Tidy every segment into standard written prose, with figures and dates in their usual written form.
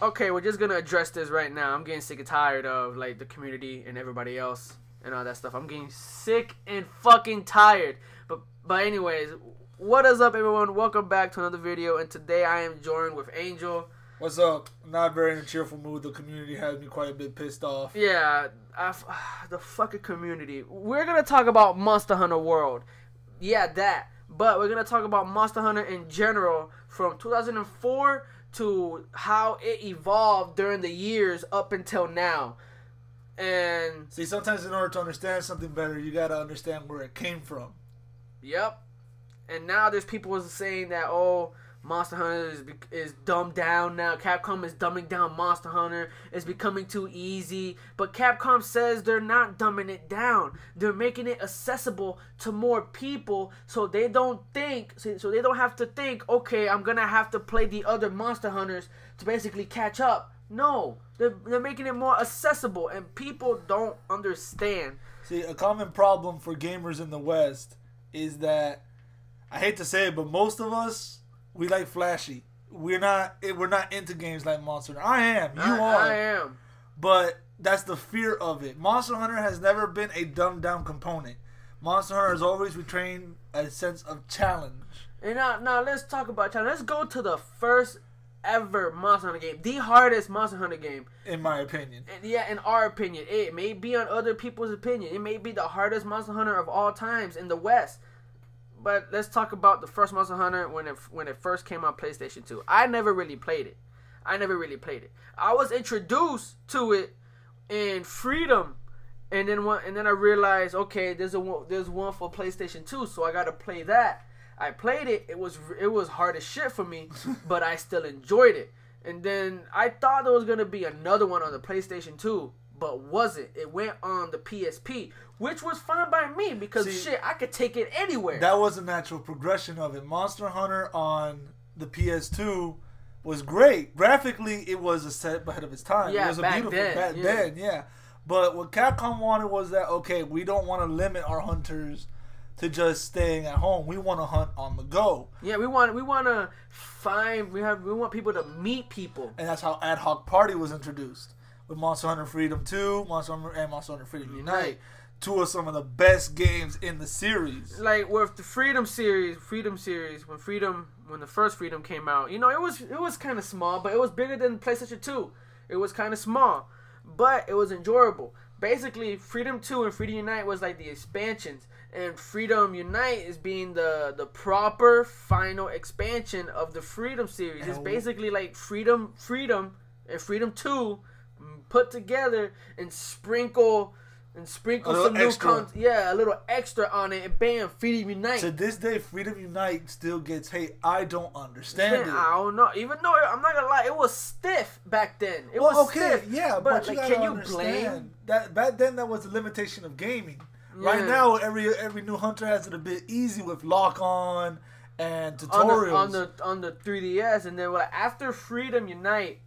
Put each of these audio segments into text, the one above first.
Okay, we're just gonna address this right now. I'm getting sick and tired of like the community and everybody else and all that stuff. I'm getting sick and fucking tired. But anyways, what is up, everyone? Welcome back to another video, and today I am joined with Angel. What's up? Not very in a cheerful mood. The community has me quite a bit pissed off. Yeah, the fucking community. We're gonna talk about Monster Hunter World. Yeah, that. But we're gonna talk about Monster Hunter in general from 2004 to how it evolved during the years up until now. And see, sometimes in order to understand something better, you gotta understand where it came from. Yep. And now there's people saying that, oh, Monster Hunter is dumbed down now. Capcom is dumbing down Monster Hunter. It's becoming too easy. But Capcom says they're not dumbing it down. They're making it accessible to more people, so they don't have to think, okay, I'm gonna have to play the other Monster Hunters to basically catch up. No, they're making it more accessible, and people don't understand. See, a common problem for gamers in the West is that, I hate to say it, but most of us, we like flashy. We're not into games like Monster Hunter. I am. You are. I am. But that's the fear of it. Monster Hunter has never been a dumbed down component. Monster Hunter has always retained a sense of challenge. And now let's talk about challenge. Let's go to the first ever Monster Hunter game. The hardest Monster Hunter game. In my opinion. And yeah, in our opinion. It may be on other people's opinion. It may be the hardest Monster Hunter of all times in the West. But let's talk about the first Monster Hunter when it first came on PlayStation 2. I never really played it. I was introduced to it in Freedom, and then I realized, okay, there's one for PlayStation 2, so I gotta play that. I played it. It was hard as shit for me, but I still enjoyed it. And then I thought there was gonna be another one on the PlayStation 2. But wasn't. It went on the PSP, which was fine by me because I could take it anywhere. That was a natural progression of it. Monster Hunter on the PS2 was great. Graphically, it was a step ahead of its time. Yeah, it was a beautiful back then, yeah. But what Capcom wanted was that, okay, we don't want to limit our hunters to just staying at home. We want to hunt on the go. Yeah, we want to find. We want people to meet people, and that's how Ad Hoc Party was introduced. With Monster Hunter Freedom 2, Monster Hunter Freedom Unite. Two of some of the best games in the series. Like with the Freedom series, when the first Freedom came out, you know, it was kind of small, but it was bigger than PlayStation 2. It was kind of small, but it was enjoyable. Basically, Freedom 2 and Freedom Unite was like the expansions, and Freedom Unite is being the proper final expansion of the Freedom series. It's basically like Freedom and Freedom 2 put together and sprinkle some new content. Yeah, a little extra on it, and bam, Freedom Unite. To this day, Freedom Unite still gets hate. I don't understand it. I don't know. Even though I'm not gonna lie, it was stiff back then. It was stiff. Yeah, but like, can you blame that? Back then, that was the limitation of gaming. Yeah. Right now, every new hunter has it a bit easy with lock on and tutorials on the 3DS, and then after Freedom Unite,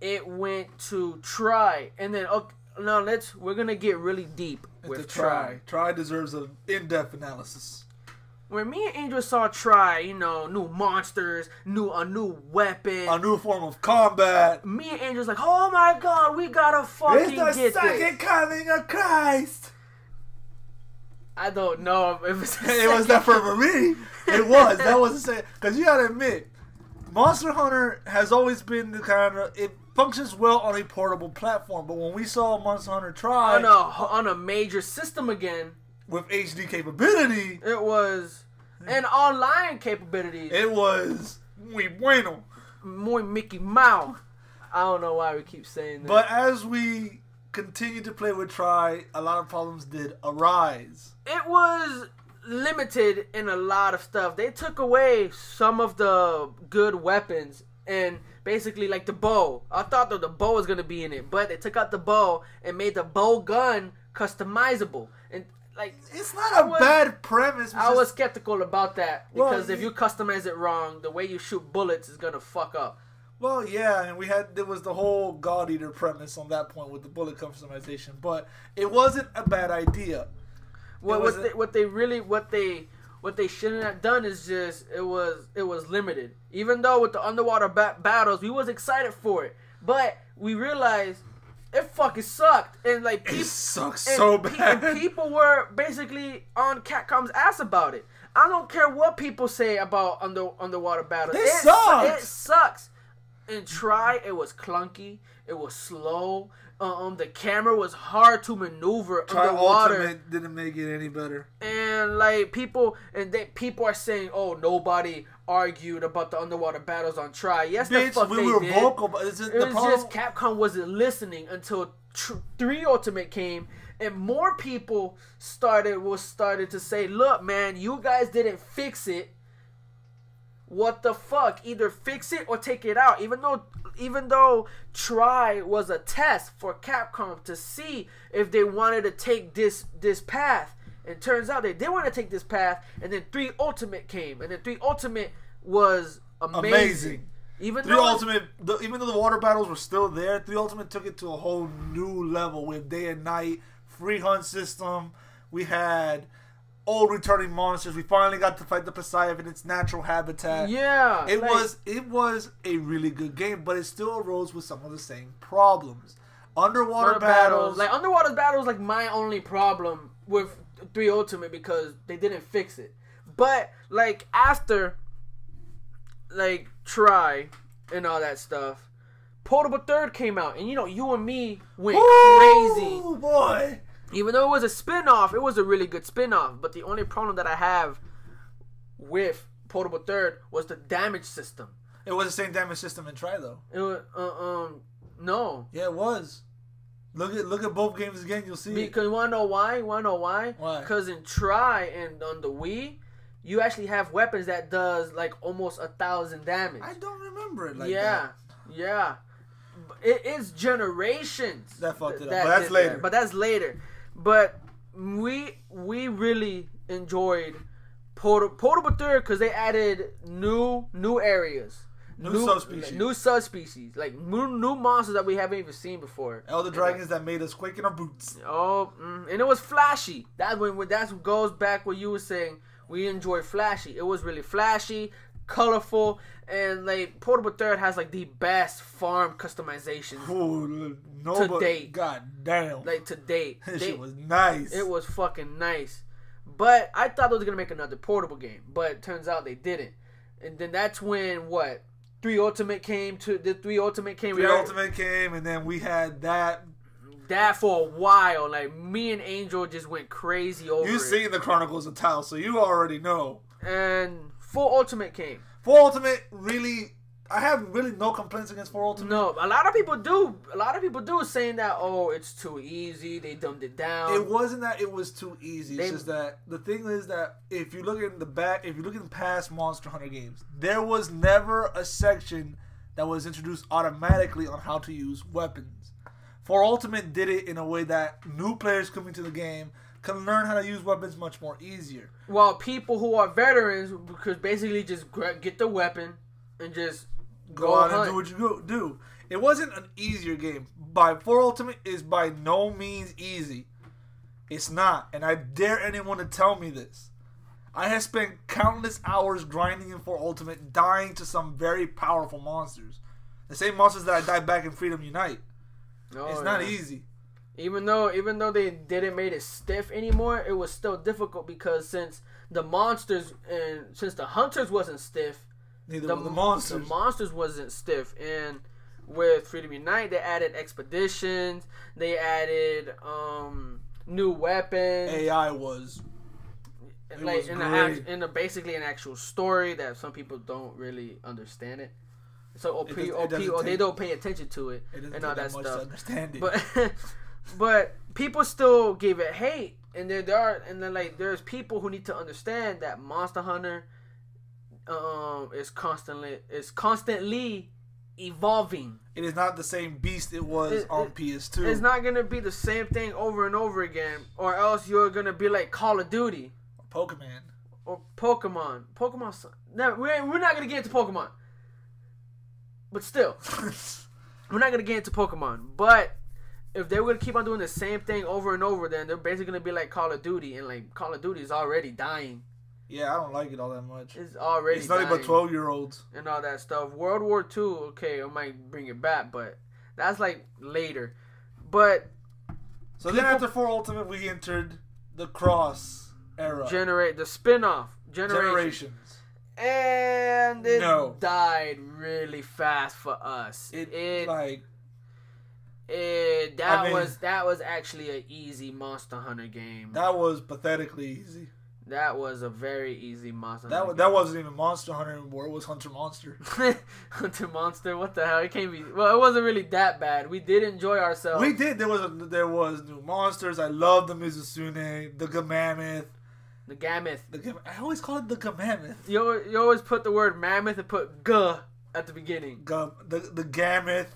it went to Try, and then now we're gonna get really deep with Try. Try deserves an in-depth analysis. When me and Angel saw Try, you know, new monsters, a new weapon, a new form of combat. Me and Angel's like, oh my god, we gotta fucking get this. It's the second coming of Christ. I don't know if it's it was that for me. It was. That was the same. Because you gotta admit, Monster Hunter has always been the kind of functions well on a portable platform, but when we saw Monster Hunter Try on a major system again with HD capability, it was and online capabilities. It was muy bueno, muy Mickey Mouse. I don't know why we keep saying that. But as we continued to play with Try, a lot of problems did arise. It was limited in a lot of stuff. They took away some of the good weapons. And basically, like the bow. I thought that the bow was going to be in it. But they took out the bow and made the bow gun customizable. And like, it's not a bad premise. I was skeptical about that. Because if you customize it wrong, the way you shoot bullets is going to fuck up. Well, yeah. And there was the whole God Eater premise on that point with the bullet customization. But it wasn't a bad idea. What what they shouldn't have done is just it was limited. Even though with the underwater battles, we was excited for it, but we realized it fucking sucked, and like it sucks so bad. And people were basically on Capcom's ass about it. I don't care what people say about underwater battles. It sucks. It sucks. And it was clunky. It was slow. The camera was hard to maneuver underwater. Ultimate didn't make it any better. And like people are saying, "Oh, nobody argued about the underwater battles on Try." Yes, bitch, the fuck we they were did. vocal, but it's It was just Capcom wasn't listening until 3 Ultimate came, and more people started to say, "Look, man, you guys didn't fix it. What the fuck? Either fix it or take it out." Even though Try was a test for Capcom to see if they wanted to take this path, and turns out they did want to take this path. And then 3 Ultimate came, and then 3 Ultimate was amazing. Even though the water battles were still there, 3 Ultimate took it to a whole new level with day and night, free hunt system. We had old returning monsters. We finally got to fight the Poseidon in its natural habitat. Yeah, it was a really good game, but it still arose with some of the same problems. Underwater battles, like my only problem with 3 Ultimate, because they didn't fix it. But like after like Try and all that stuff, Portable Third came out, and you and me went crazy. Oh boy. Even though it was a spin-off, it was a really good spin-off. But the only problem that I have with Portable Third was the damage system. It was the same damage system in Try, though. It was, no. Yeah, it was. Look at both games again, you'll see. Because you want to know why? Why? Because in Try and on the Wii, you actually have weapons that does like almost 1,000 damage. I don't remember it like that. Yeah. It's generations that fucked it up. But that's later. But we really enjoyed Portable Third because they added new areas, new subspecies, like new monsters that we haven't even seen before. Elder dragons that made us quake in our boots. And it was flashy. That goes back what you were saying. We enjoy flashy. It was really flashy, colorful, and like Portable Third has like the best farm customization to date. God damn. Like to date. That shit was nice. It was fucking nice. But I thought they was gonna make another Portable game, but it turns out they didn't. And then that's when 3 Ultimate came. 3 Ultimate came, and then we had that for a while. Like me and Angel just went crazy over it. You've seen the Chronicles of Tau, so you already know. And 4 Ultimate came. 4 Ultimate, really, I have really no complaints against 4 Ultimate. No, a lot of people do. Saying that, it's too easy. They dumbed it down. It wasn't that it was too easy. It's just that the thing is that if you look in past Monster Hunter games, there was never a section that was introduced automatically on how to use weapons. 4 Ultimate did it in a way that new players coming to the game can learn how to use weapons much more easier. While people who are veterans could basically just get the weapon and just go out and do what you do. It wasn't an easier game. 4 Ultimate is by no means easy. It's not. And I dare anyone to tell me this. I have spent countless hours grinding in 4 Ultimate, dying to some very powerful monsters. The same monsters that I died back in Freedom Unite. It's not easy. Even though they didn't make it stiff anymore, it was still difficult because since the monsters and since the hunters wasn't stiff, the monsters wasn't stiff. And with Freedom Unite, they added expeditions, they added new weapons. AI was basically an actual story that some people don't really understand it. So they don't pay attention to it and all that stuff. To understand it. But people still gave it hate, and there's people who need to understand that Monster Hunter is constantly evolving. It is not the same beast it was on PS2. It's not gonna be the same thing over and over again, or else you're gonna be like Call of Duty or Pokemon. No, we're not gonna get into Pokemon. But still, we're not going to get into Pokemon. But if they were going to keep on doing the same thing over and over, then they're basically going to be like Call of Duty. And like Call of Duty is already dying. Yeah, I don't like it all that much. It's already It's nothing but 12-year-olds. And all that stuff. World War II, okay, I might bring it back, but that's like later. But so then after 4 Ultimate, we entered the Cross era. The spin-off. Generations. And it died really fast for us. That was actually an easy Monster Hunter game. That was pathetically easy. That was a very easy Monster Hunter. That wasn't even Monster Hunter anymore. It was Hunter Monster. Hunter Monster. What the hell? It can't be. Well, it wasn't really that bad. We did enjoy ourselves. We did. There was new monsters. I love the Mizusune, the Gamammoth. The Gammoth. I always call it the Gamammoth. You always put the word mammoth and put "g" at the beginning. The Gammoth.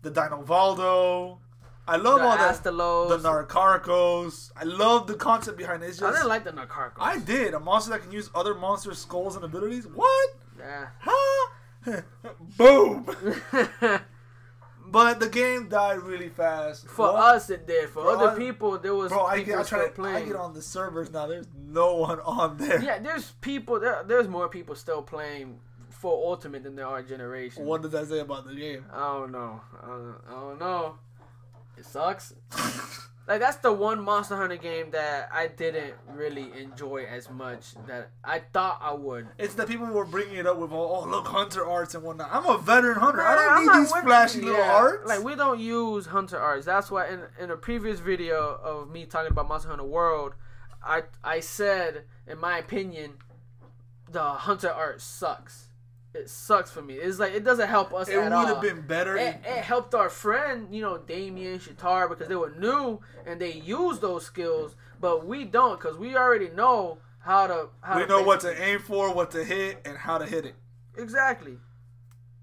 The Dinovaldo. I love all that. The Narcarcos. I love the concept behind it. I didn't like the Narcarcos. I did. A monster that can use other monsters' skulls and abilities? What? Yeah. Huh? Boom. But the game died really fast. For us, it did. For other people, there was people still playing. I get on the servers now. There's no one on there. Yeah, there's people. There's more people still playing for Ultimate than there are Generation. What does that say about the game? I don't know. I don't know. It sucks. Like, that's the one Monster Hunter game that I didn't really enjoy as much that I thought I would. It's that people were bringing it up with, oh, look, Hunter arts and whatnot. I'm a veteran Hunter. I don't need these flashy little arts. Like, we don't use Hunter arts. That's why in a previous video of me talking about Monster Hunter World, I said, in my opinion, the Hunter art sucks. It sucks for me. It's like, it doesn't help us at all. It would have been better. It helped our friend, Damien, Shatar, because they were new and they use those skills, but we don't, because we already know how to. We know what to aim for, what to hit, and how to hit it. Exactly.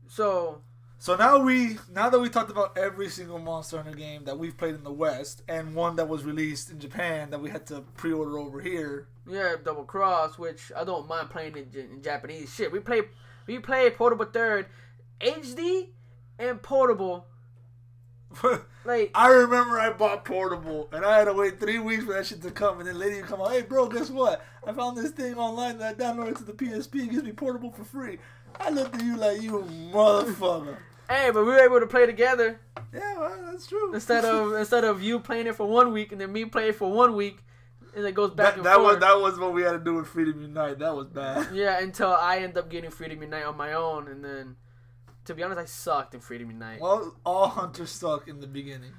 So now that we talked about every single Monster Hunter game that we've played in the West and one that was released in Japan that we had to pre-order over here. Yeah, Double Cross, which I don't mind playing in Japanese. Shit, we play Portable Third, HD, and Portable. Like, I remember I bought Portable, and I had to wait 3 weeks for that shit to come, and then later you come out, hey bro, guess what? I found this thing online that I downloaded to the PSP. It gives me Portable for free. I looked at you like, you motherfucker. Hey, but we were able to play together. Yeah, well, that's true. Instead of you playing it for 1 week and then me playing it for 1 week. And it goes back and forth. That was what we had to do with Freedom Unite. That was bad. Yeah, until I end up getting Freedom Unite on my own. And then, to be honest, I sucked in Freedom Unite. Well, all hunters suck in the beginning.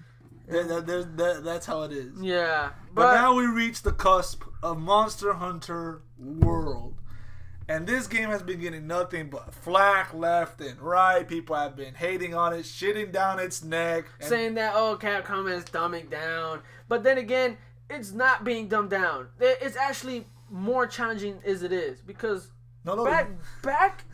That's how it is. Yeah. But now we reach the cusp of Monster Hunter World. And this game has been getting nothing but flack left and right. People have been hating on it, shitting down its neck. Saying that, Capcom is dumbing down. But then again, it's not being dumbed down. It's actually more challenging as it is, because back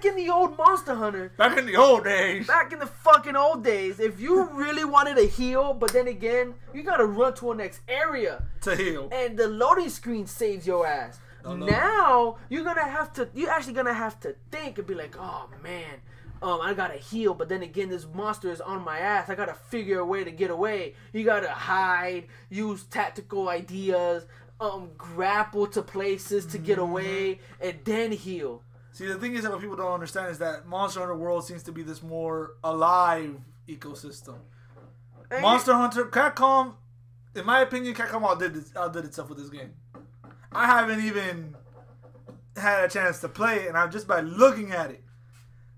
in the old Monster Hunter, back in the old days, back in the fucking old days, if you really wanted to heal, but then again, you gotta run to a next area to heal, and the loading screen saves your ass. Now you're actually gonna have to think and be like, oh man, I gotta heal, but then again, this monster is on my ass. I gotta figure a way to get away. You gotta hide, use tactical ideas, grapple to places to get away, and then heal. See, the thing is that what people don't understand is that Monster Hunter World seems to be this more alive ecosystem. Monster Hunter, Capcom, in my opinion, Capcom outdid itself with this game. I haven't even had a chance to play it, and just by looking at it,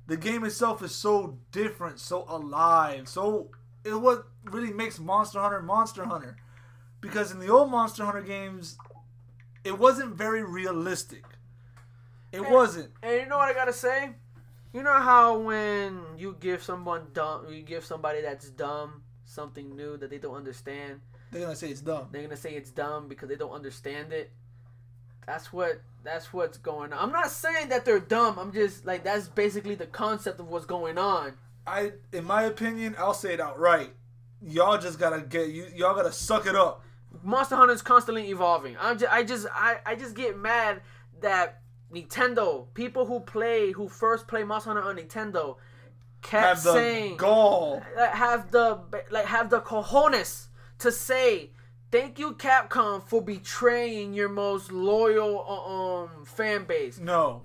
the game itself is so different, so alive. So it's what really makes Monster Hunter. Because in the old Monster Hunter games, it wasn't very realistic. It wasn't. And you know what I gotta say? You know how when you give somebody that's dumb something new that they don't understand, they're gonna say it's dumb. They're gonna say it's dumb because they don't understand it. That's what's going on. I'm not saying that they're dumb. I'm just like, that's basically the concept of what's going on. In my opinion, I'll say it outright. Y'all just gotta y'all gotta suck it up. Monster Hunter is constantly evolving. I just get mad that Nintendo, people who first play Monster Hunter on Nintendo, kept saying, gall, have the cojones to say Thank you, Capcom, for betraying your most loyal fan base. No.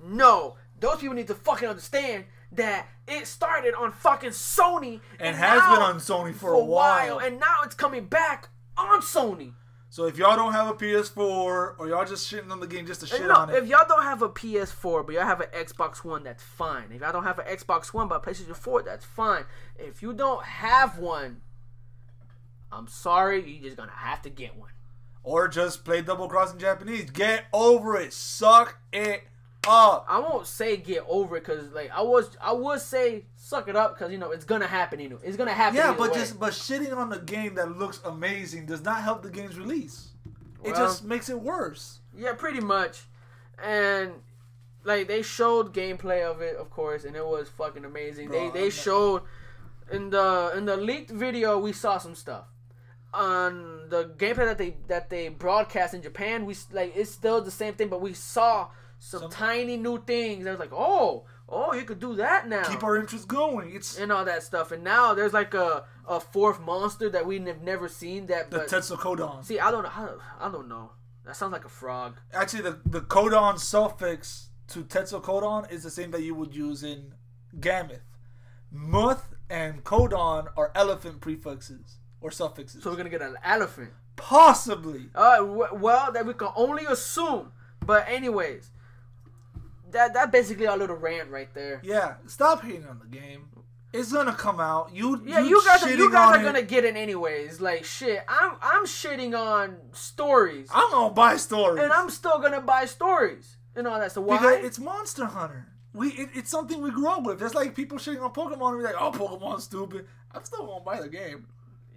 Those people need to fucking understand that it started on fucking Sony and has been on Sony for a while, and now it's coming back on Sony. So if y'all don't have a PS4 or y'all just shitting on the game just to shit on it, if y'all don't have a PS4 but y'all have an Xbox One, that's fine. If y'all don't have an Xbox One but a PlayStation 4, that's fine. If you don't have one, I'm sorry, you're just gonna have to get one. Or just play Double Cross in Japanese. Get over it. Suck it up. I won't say get over it because like I would say suck it up because it's gonna happen. It's gonna happen. Yeah, but shitting on the game that looks amazing does not help the game's release. It just makes it worse. Yeah, pretty much. And like they showed gameplay of it, of course, and it was fucking amazing. Bro, they showed in the leaked video we saw some stuff. On the gameplay that they broadcast in Japan, it's still the same thing, but we saw some tiny new things. I was like, oh, you could do that now. Keep our interest going. And all that stuff. And now there's like a fourth monster that we have never seen. The Tetsukodon. See, I don't know. That sounds like a frog. Actually, the codon suffix to Tetsukodon is the same that you would use in Gameth. Muth and codon are elephant prefixes. Or suffixes. So we're gonna get an elephant. Possibly. Well, that we can only assume. But anyways, that basically our little rant right there. Yeah, stop hating on the game. It's gonna come out. You guys are gonna get it anyways. Like shit, I'm shitting on stories. I'm gonna buy stories, and I'm still gonna buy stories and all that. So why? Because it's Monster Hunter. It's something we grew up with. That's like people shitting on Pokemon and be like, oh, Pokemon's stupid. I'm still gonna buy the game.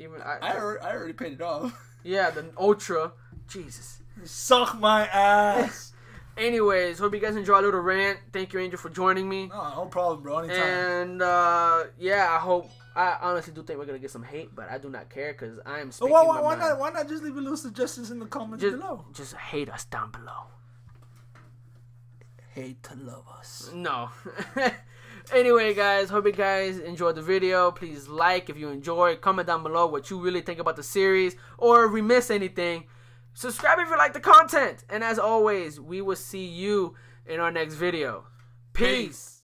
Even I already paid it off. Yeah, the Ultra. Jesus. Suck my ass. Anyways, hope you guys enjoy a little rant. Thank you, Angel, for joining me. No problem, bro. Anytime. And I honestly do think we're gonna get some hate, but I do not care because I am speaking why not just leave a little suggestions in the comments below? Just hate us down below. Hate to love us. No. Anyway, guys, hope you guys enjoyed the video. Please like if you enjoyed. Comment down below what you really think about the series, or if we miss anything. Subscribe if you like the content. And as always, we will see you in our next video. Peace.